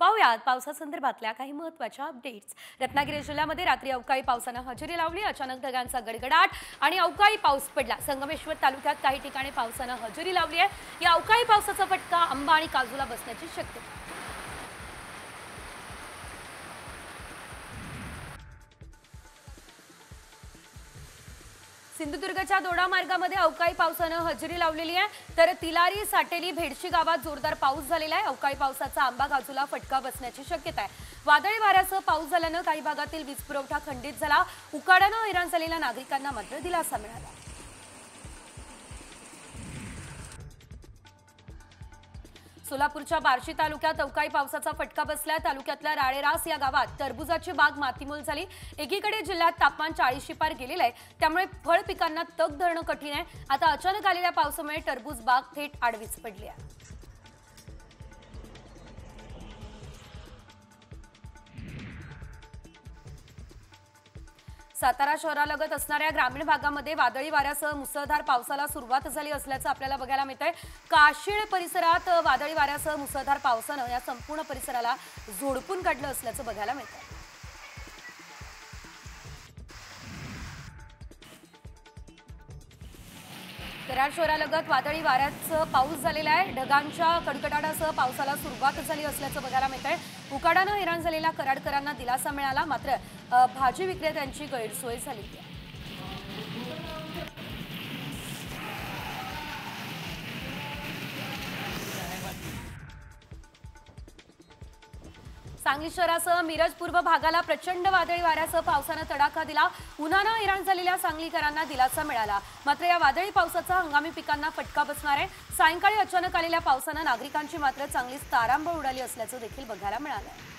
पाहुयात पावसासंदर्भातल्या काही महत्त्वाच्या अपडेट्स। रत्नागिरी जिल्ह्यामध्ये रात्री अवकाळी पावसाने हजेरी लावली। अचानक ढगांचा गडगडाट आणि अवकाळी पाऊस पडला। संगमेश्वर तालुक्यात काही ठिकाणी पावसाने हजेरी लावली आहे। या अवकाळी पावसाचा फटका आंबा आणि काजूला बसण्याची शक्यता। सिंधुदुर्गच्या दोडा मार्गामध्ये अवकाळी पावसाने हजेरी लावलेली आहे। तर तिलारी, साटेली, भेडशी गावात जोरदार पाऊस झालेला आहे। अवकाळी पावसाचा आंबा काजूला फटका बसण्याची शक्यता आहे। वादळी वाऱ्यासह पाऊस झाल्याने काही भागातील वीज पुरवठा खंडित झाला। उकाड्याने हैराण झालेल्या नागरिकांना मात्र दिलासा मिळाला। सोलापूरच्या बार्शी तालुक्यात अवकाळी पावसाचा फटका बसला। तालुक्यातल्या राळेरास या गावात टरबूजाची बाग मातीमोल झाली। एकीकडे जिल्ह्यात तापमान 40 पार गेलेले आहे, त्यामुळे फळ पिकांना तग धरणं कठीण आहे। आता अचानक आलेल्या पावसामुळे टरबूज बाग थेट आडवीच पडली आहे। सातारा शहरालगत असणाऱ्या ग्रामीण भागामध्ये वादळी वाऱ्यासह मुसळधार पावसाला सुरुवात झाली असल्याचं आपल्याला बघायला मिळतंय। काशीळ परिसरात वादळी वाऱ्यासह मुसळधार पावसाने या संपूर्ण परिसराला झोडपून काढलं असल्याचं बघायला मिळतंय। कराड शहरालगत वादळी वाऱ्यासह पाऊस झालेला आहे। ढगांच्या कडकडाटासह पावसाला सुरुवात झाली असल्याचं बघायला मिळतंय। उकाड्याने हैराण झालेल्या कराडकरांना दिलासा मिळाला, मात्र भाजी विक्रेत्यांची गैरसोय झाली आहे। सांगली शहरासह मिरज पूर्व भागाला प्रचंड वादळी वाऱ्यासह पावसाने तडाखा दिला। उन्हाने हैराण झालेल्या सांगलीकरांना दिलासा मिळाला, मात्र या वादळी पावसाचा हंगामी पिकांना फटका बसणार आहे। सायंकाळी अचानक आलेल्या पावसाने नागरिकांची मात्र चांगलीच तारांबळ उडाली असल्याचं देखील बघायला मिळालं।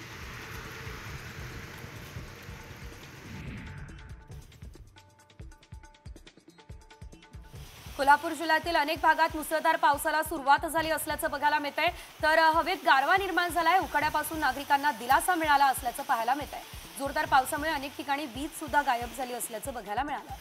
कोल्हापूर जिल्ह्यातील अनेक भागात मुसळधार पावसाला सुरुवात झाली असल्याचं बघायला मिळतंय। तर हवेत गारवा निर्माण झालाय। उकाड्यापासून नागरिकांना दिलासा मिळाला असल्याचं पाहायला मिळतंय। जोरदार पावसामुळे अनेक ठिकाणी वीज सुद्धा गायब झाली असल्याचं बघायला मिळालं।